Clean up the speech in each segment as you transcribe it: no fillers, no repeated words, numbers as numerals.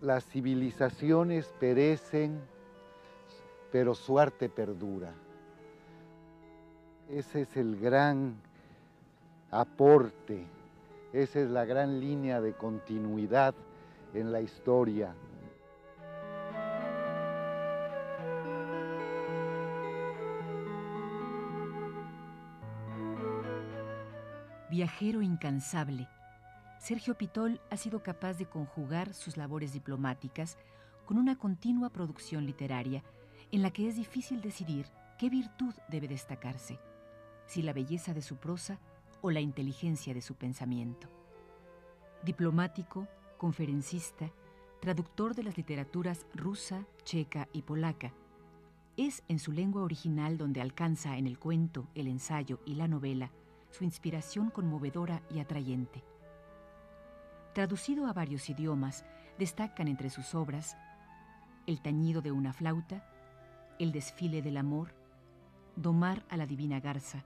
Las civilizaciones perecen, pero su arte perdura. Ese es el gran aporte, esa es la gran línea de continuidad en la historia. Viajero incansable, Sergio Pitol ha sido capaz de conjugar sus labores diplomáticas con una continua producción literaria en la que es difícil decidir qué virtud debe destacarse, si la belleza de su prosa o la inteligencia de su pensamiento. Diplomático, conferencista, traductor de las literaturas rusa, checa y polaca, es en su lengua original donde alcanza en el cuento, el ensayo y la novela su inspiración conmovedora y atrayente. Traducido a varios idiomas, destacan entre sus obras El tañido de una flauta, El desfile del amor, Domar a la divina garza,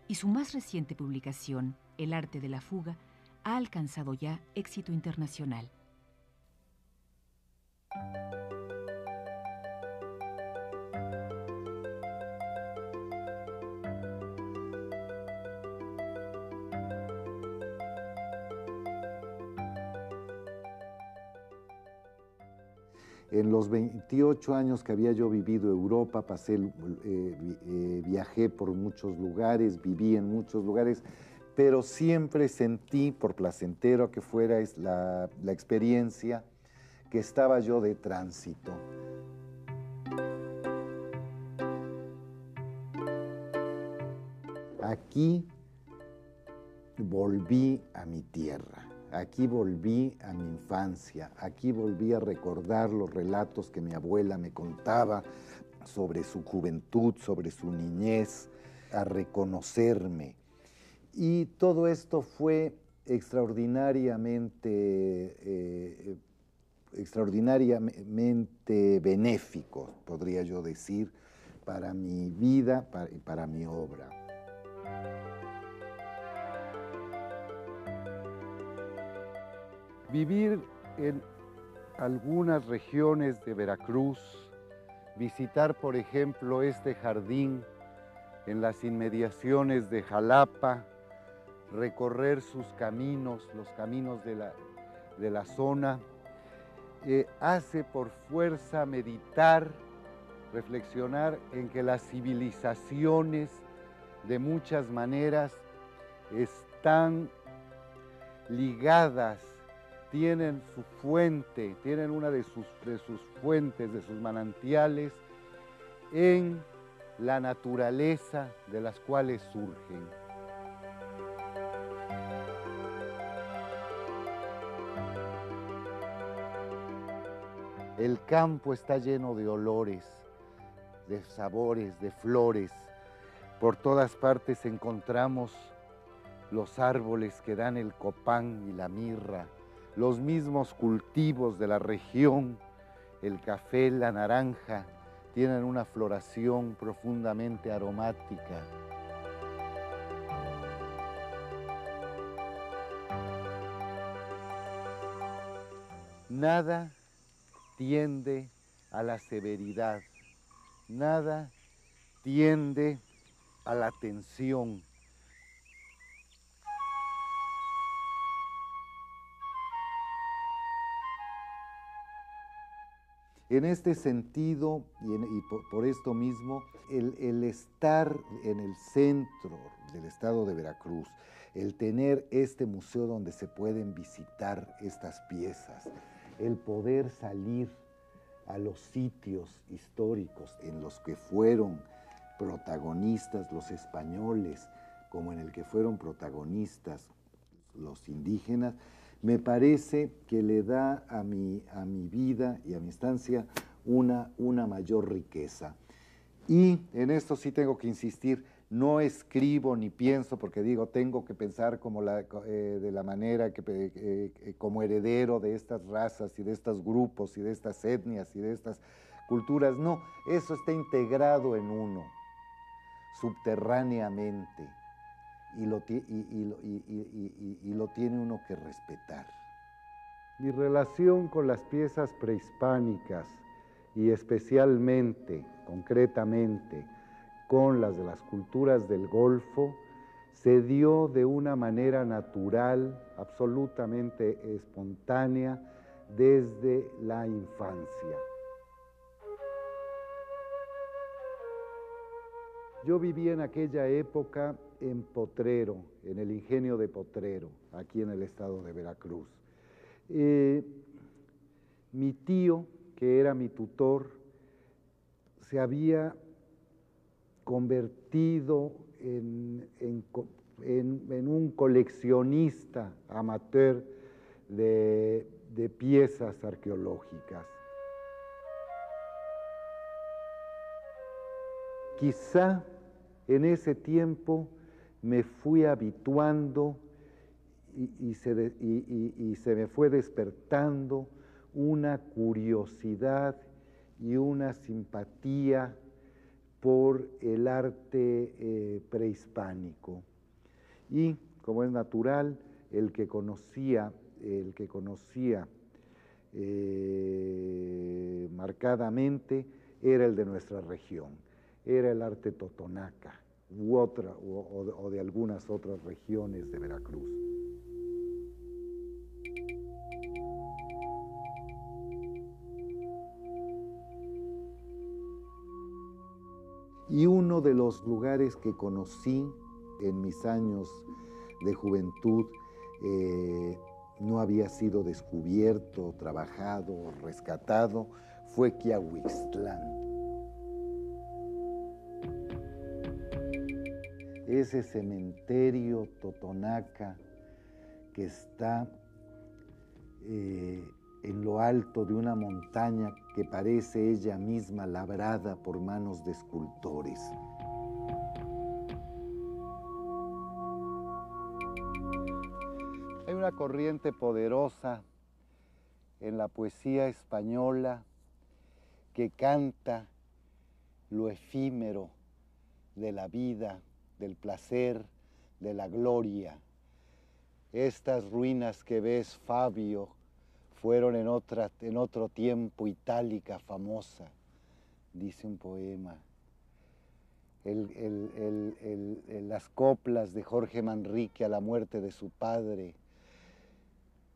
y su más reciente publicación, El arte de la fuga, ha alcanzado ya éxito internacional. En los 28 años que había yo vivido Europa, viajé por muchos lugares, viví en muchos lugares, pero siempre sentí, por placentero que fuera la experiencia, que estaba yo de tránsito. Aquí volví a mi tierra. Aquí volví a mi infancia, aquí volví a recordar los relatos que mi abuela me contaba sobre su juventud, sobre su niñez, a reconocerme. Y todo esto fue extraordinariamente benéfico, podría yo decir, para mi vida y para mi obra. Vivir en algunas regiones de Veracruz, visitar, por ejemplo, este jardín en las inmediaciones de Jalapa, recorrer sus caminos, los caminos de la zona, hace por fuerza meditar, reflexionar en que las civilizaciones de muchas maneras están ligadas, tienen su fuente, tienen una de sus fuentes, de sus manantiales, en la naturaleza de las cuales surgen. El campo está lleno de olores, de sabores, de flores. Por todas partes encontramos los árboles que dan el copán y la mirra, los mismos cultivos de la región, el café, la naranja, tienen una floración profundamente aromática. Nada tiende a la severidad, nada tiende a la tensión. En este sentido, por esto mismo, el estar en el centro del estado de Veracruz, el tener este museo donde se pueden visitar estas piezas, el poder salir a los sitios históricos en los que fueron protagonistas los españoles, como en el que fueron protagonistas los indígenas, me parece que le da a mi vida y a mi estancia una mayor riqueza. Y en esto sí tengo que insistir, no escribo ni pienso, porque digo, tengo que pensar como de la manera que como heredero de estas razas y de estos grupos y de estas etnias y de estas culturas. No, eso está integrado en uno, subterráneamente. Y lo tiene uno que respetar. Mi relación con las piezas prehispánicas y especialmente, concretamente, con las de las culturas del Golfo, se dio de una manera natural, absolutamente espontánea, desde la infancia. Yo viví en aquella época en Potrero, en el ingenio de Potrero, aquí en el estado de Veracruz. Mi tío, que era mi tutor, se había convertido en un coleccionista amateur de piezas arqueológicas. Quizá en ese tiempo me fui habituando y se me fue despertando una curiosidad y una simpatía por el arte prehispánico. Y, como es natural, el que conocía marcadamente era el de nuestra región, era el arte totonaca o de algunas otras regiones de Veracruz. Y uno de los lugares que conocí en mis años de juventud no había sido descubierto, trabajado, rescatado, fue Quiahuixtlán. Ese cementerio totonaca que está en lo alto de una montaña que parece ella misma labrada por manos de escultores. Hay una corriente poderosa en la poesía española que canta lo efímero de la vida, del placer, de la gloria. Estas ruinas que ves, Fabio, fueron en otro tiempo Itálica famosa, dice un poema. Las coplas de Jorge Manrique a la muerte de su padre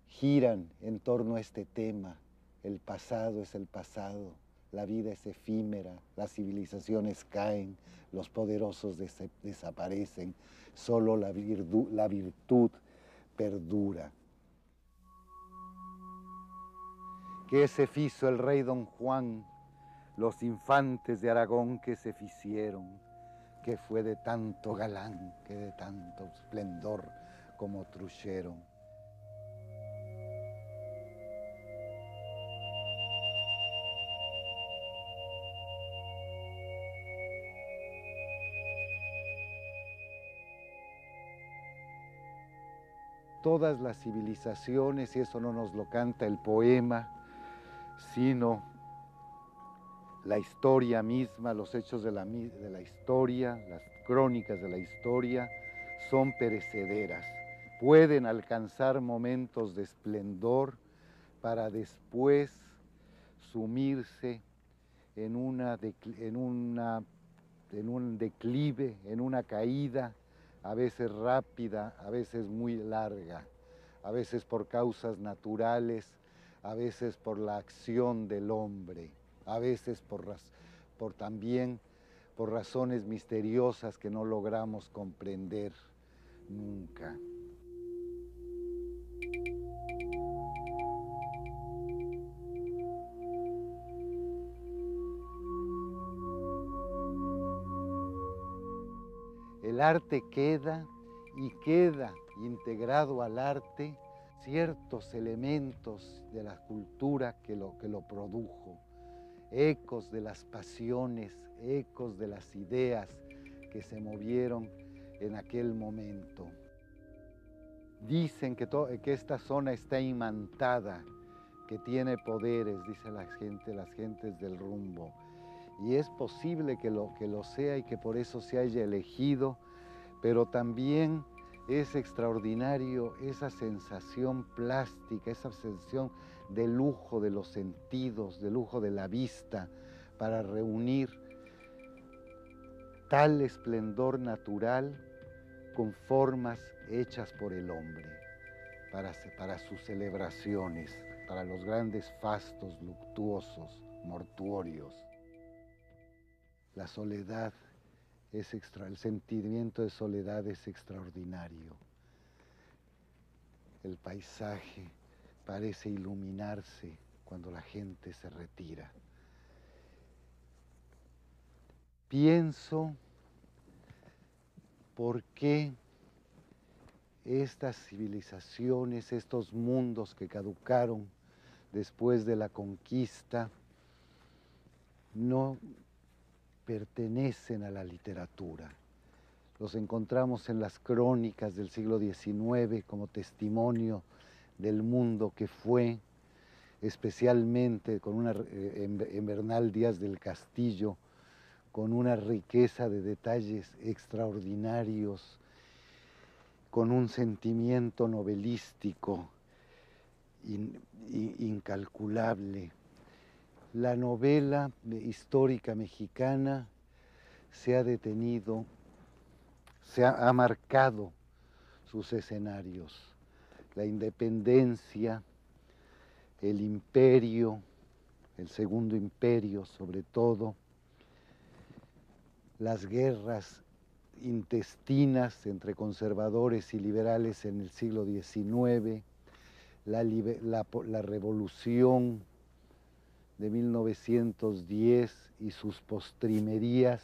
giran en torno a este tema. El pasado es el pasado, la vida es efímera, las civilizaciones caen, los poderosos desaparecen, solo la virtud perdura. ¿Qué se fizo el rey Don Juan? Los infantes de Aragón que se ficieron, que fue de tanto galán, que de tanto esplendor como truxeron. Todas las civilizaciones, y eso no nos lo canta el poema, sino la historia misma, los hechos de la historia, las crónicas de la historia, son perecederas. Pueden alcanzar momentos de esplendor para después sumirse en un declive, en una caída, a veces rápida, a veces muy larga, a veces por causas naturales, a veces por la acción del hombre, a veces también por razones misteriosas que no logramos comprender nunca. El arte queda y queda integrado al arte ciertos elementos de la cultura que lo produjo, ecos de las pasiones, ecos de las ideas que se movieron en aquel momento. Dicen que esta zona está imantada, que tiene poderes, dicen las gentes del rumbo. Y es posible que lo sea y que por eso se haya elegido, pero también Es extraordinario esa sensación plástica, esa sensación de lujo de los sentidos, de lujo de la vista, para reunir tal esplendor natural con formas hechas por el hombre, para sus celebraciones, para los grandes fastos luctuosos, mortuorios. La soledad el sentimiento de soledad es extraordinario. El paisaje parece iluminarse cuando la gente se retira. Pienso por qué estas civilizaciones, estos mundos que caducaron después de la conquista, no pertenecen a la literatura. Los encontramos en las crónicas del siglo XIX como testimonio del mundo que fue, especialmente en Bernal Díaz del Castillo, con una riqueza de detalles extraordinarios, con un sentimiento novelístico incalculable. La novela histórica mexicana se ha detenido, ha marcado sus escenarios. La independencia, el imperio, el segundo imperio sobre todo, las guerras intestinas entre conservadores y liberales en el siglo XIX, la revolución de 1910 y sus postrimerías,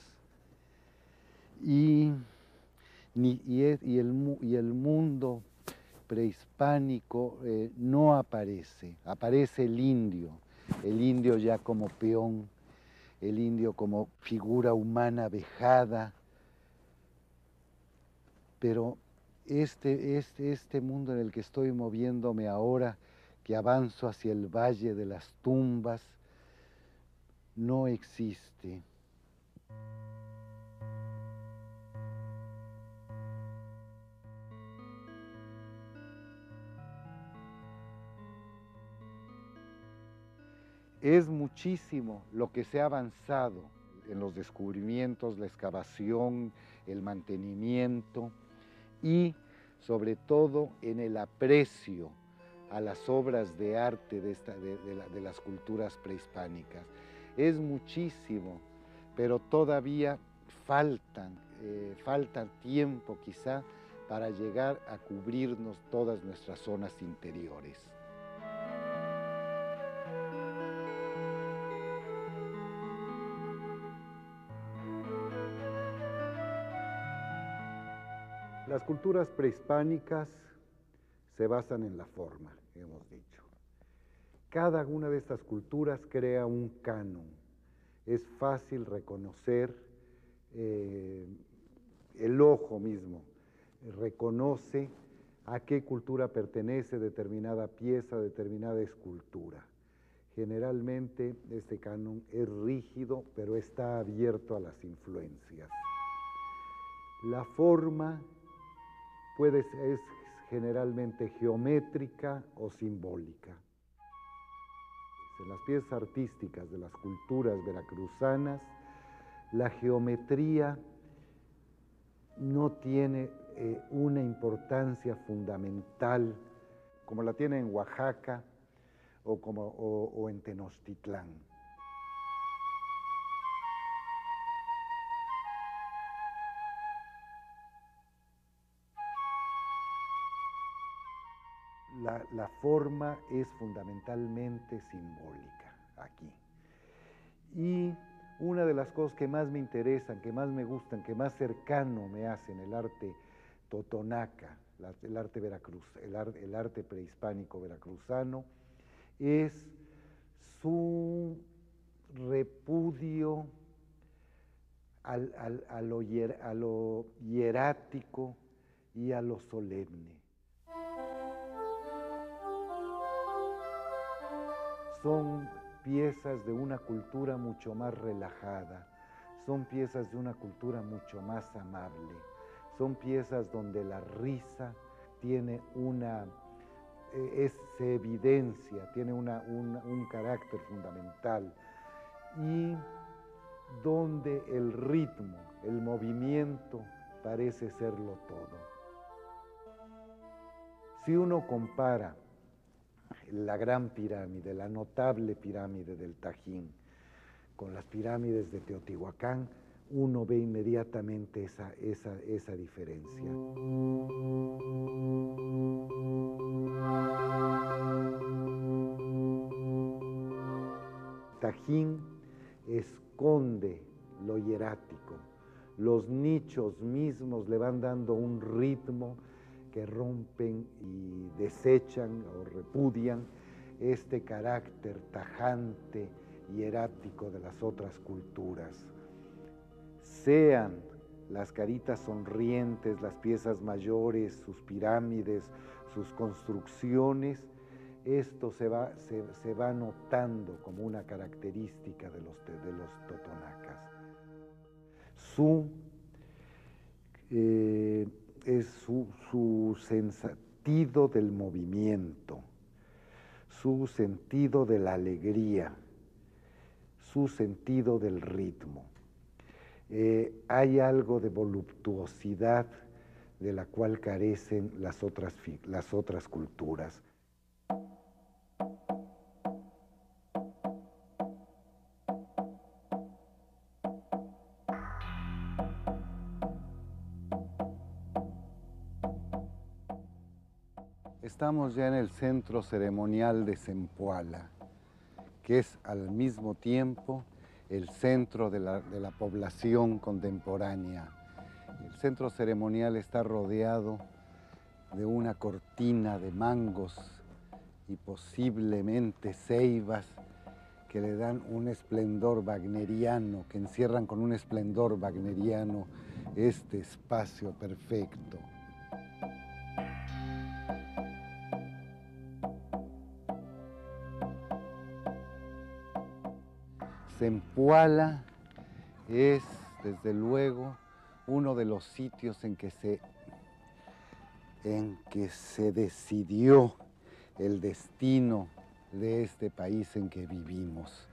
y el mundo prehispánico no aparece, aparece el indio ya como peón, el indio como figura humana vejada, pero este mundo en el que estoy moviéndome ahora, que avanzo hacia el valle de las tumbas, no existe. Es muchísimo lo que se ha avanzado en los descubrimientos, la excavación, el mantenimiento y sobre todo en el aprecio a las obras de arte de las culturas prehispánicas. Es muchísimo, pero todavía falta tiempo quizá para llegar a cubrirnos todas nuestras zonas interiores. Las culturas prehispánicas se basan en la forma, hemos dicho. Cada una de estas culturas crea un canon. Es fácil reconocer, el ojo mismo reconoce a qué cultura pertenece determinada pieza, determinada escultura. Generalmente este canon es rígido, pero está abierto a las influencias. La forma es generalmente geométrica o simbólica. En las piezas artísticas de las culturas veracruzanas, la geometría no tiene una importancia fundamental como la tiene en Oaxaca o en Tenochtitlán. La forma es fundamentalmente simbólica aquí. Y una de las cosas que más me interesan, que más me gustan, que más cercano me hacen el arte totonaca, el arte prehispánico veracruzano, es su repudio a lo hierático y a lo solemne. Son piezas de una cultura mucho más relajada, son piezas de una cultura mucho más amable, son piezas donde la risa tiene se evidencia, tiene un carácter fundamental, y donde el ritmo, el movimiento parece serlo todo. Si uno compara la gran pirámide, la notable pirámide del Tajín, con las pirámides de Teotihuacán, uno ve inmediatamente esa diferencia. Tajín esconde lo hierático. Los nichos mismos le van dando un ritmo que rompen y desechan o repudian este carácter tajante, hierático de las otras culturas. Sean las caritas sonrientes, las piezas mayores, sus pirámides, sus construcciones, esto se va notando como una característica de los totonacas. Es su sentido del movimiento, su sentido de la alegría, su sentido del ritmo. Hay algo de voluptuosidad de la cual carecen las otras culturas. Estamos ya en el centro ceremonial de Zempoala, que es al mismo tiempo el centro de la población contemporánea. El centro ceremonial está rodeado de una cortina de mangos y posiblemente ceibas que le dan un esplendor wagneriano, que encierran con un esplendor wagneriano este espacio perfecto. Zempoala es, desde luego, uno de los sitios en que se decidió el destino de este país en que vivimos.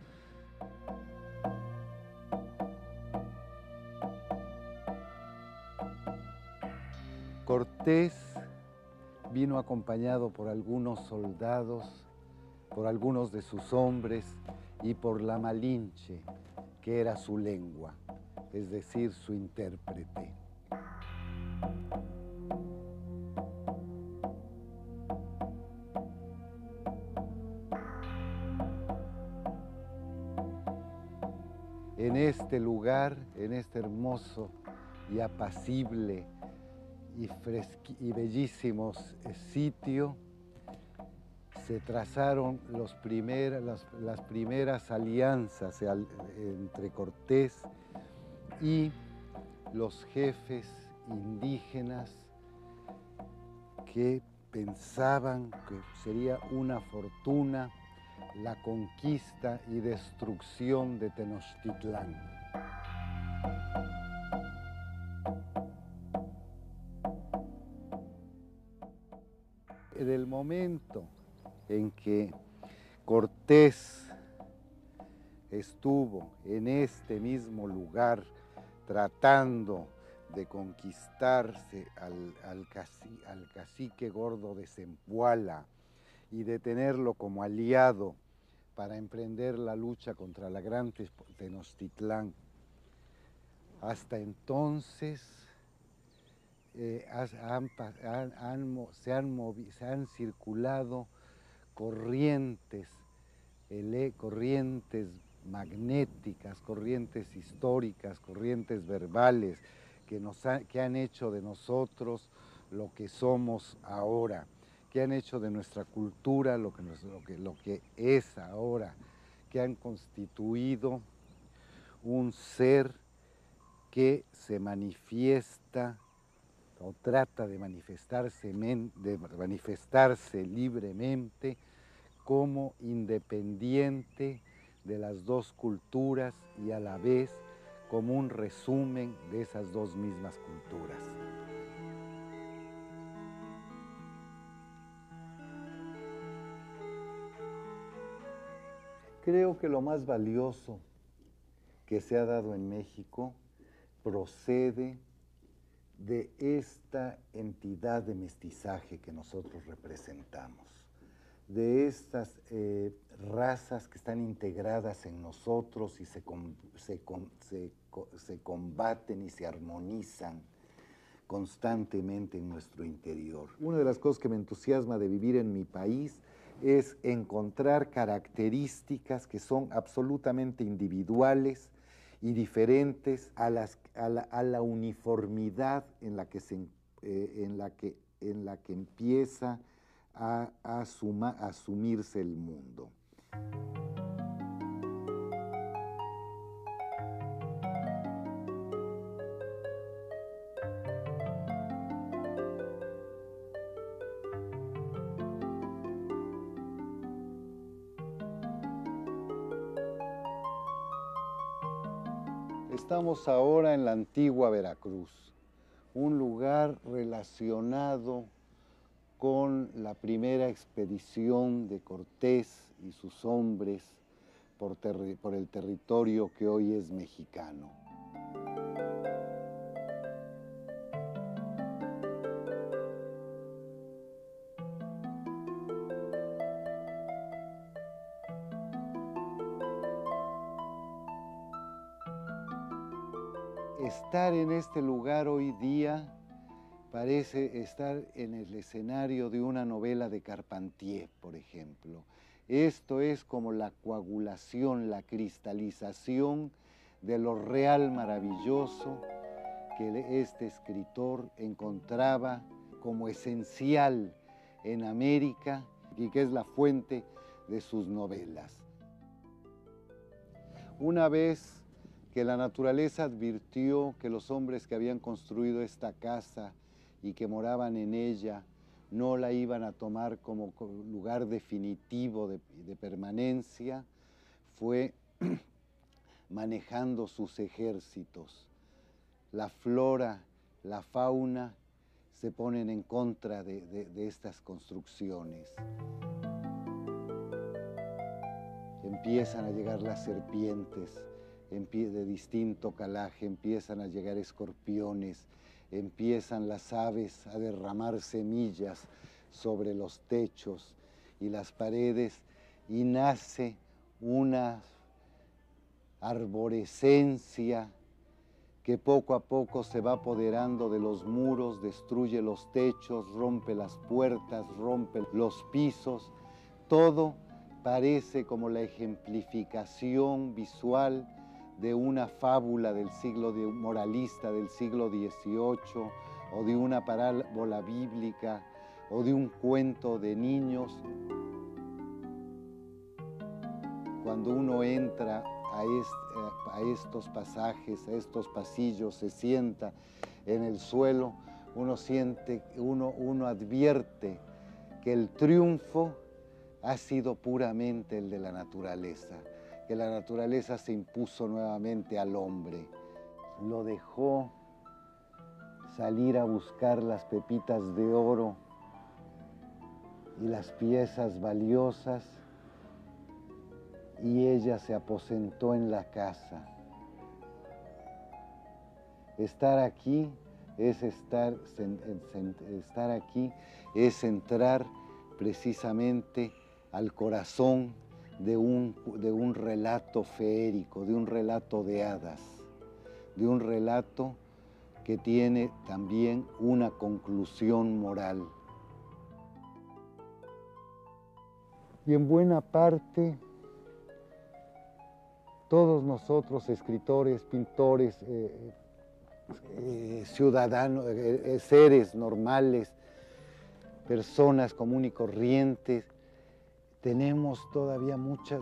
Cortés vino acompañado por algunos soldados, por algunos de sus hombres y por la Malinche, que era su lengua, es decir, su intérprete. En este lugar, en este hermoso y apacible y bellísimo sitio, se trazaron las primeras alianzas entre Cortés y los jefes indígenas que pensaban que sería una fortuna la conquista y destrucción de Tenochtitlán. En el momento en que Cortés estuvo en este mismo lugar tratando de conquistarse al cacique gordo de Zempoala y de tenerlo como aliado para emprender la lucha contra la gran Tenochtitlán. Hasta entonces se han circulado corrientes magnéticas, corrientes históricas, corrientes verbales que han hecho de nosotros lo que somos ahora, que han hecho de nuestra cultura lo que es ahora, que han constituido un ser que se manifiesta o trata de manifestarse libremente como independiente de las dos culturas y a la vez como un resumen de esas dos mismas culturas. Creo que lo más valioso que se ha dado en México procede de esta entidad de mestizaje que nosotros representamos, de estas razas que están integradas en nosotros y se combaten y se armonizan constantemente en nuestro interior. Una de las cosas que me entusiasma de vivir en mi país es encontrar características que son absolutamente individuales y diferentes a la uniformidad en la que empieza a asumirse el mundo. Estamos ahora en la antigua Veracruz, un lugar relacionado con la primera expedición de Cortés y sus hombres por el territorio que hoy es mexicano. Estar en este lugar hoy día parece estar en el escenario de una novela de Carpentier, por ejemplo. Esto es como la coagulación, la cristalización de lo real maravilloso que este escritor encontraba como esencial en América y que es la fuente de sus novelas. Una vez que la naturaleza advirtió que los hombres que habían construido esta casa y que moraban en ella no la iban a tomar como lugar definitivo de permanencia, fue manejando sus ejércitos. La flora, la fauna se ponen en contra de estas construcciones. Empiezan a llegar las serpientes de distinto calaje, empiezan a llegar escorpiones, empiezan las aves a derramar semillas sobre los techos y las paredes y nace una arborescencia que poco a poco se va apoderando de los muros, destruye los techos, rompe las puertas, rompe los pisos. Todo parece como la ejemplificación visual de una fábula moralista del siglo XVIII, o de una parábola bíblica, o de un cuento de niños. Cuando uno entra a estos pasajes, a estos pasillos, se sienta en el suelo, uno advierte que el triunfo ha sido puramente el de la naturaleza, que la naturaleza se impuso nuevamente al hombre. Lo dejó salir a buscar las pepitas de oro y las piezas valiosas, y ella se aposentó en la casa. Estar aquí es entrar precisamente al corazón de un relato feérico, de un relato de hadas, de un relato que tiene también una conclusión moral. Y en buena parte, todos nosotros, escritores, pintores, ciudadanos, seres normales, personas comunes y corrientes, tenemos todavía muchas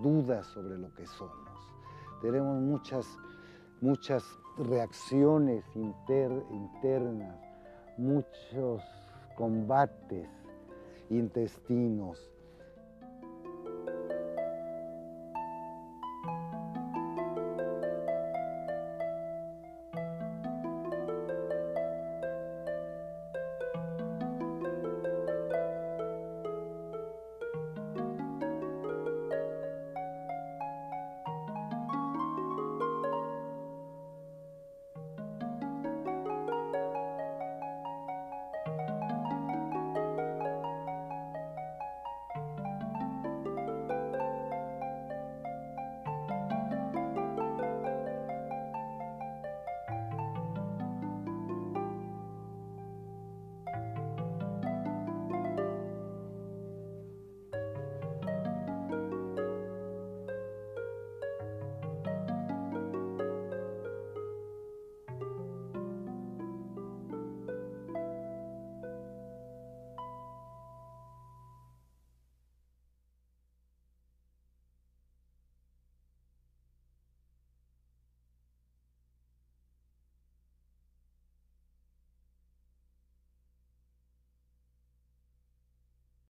dudas sobre lo que somos. Tenemos muchas reacciones internas, muchos combates intestinos.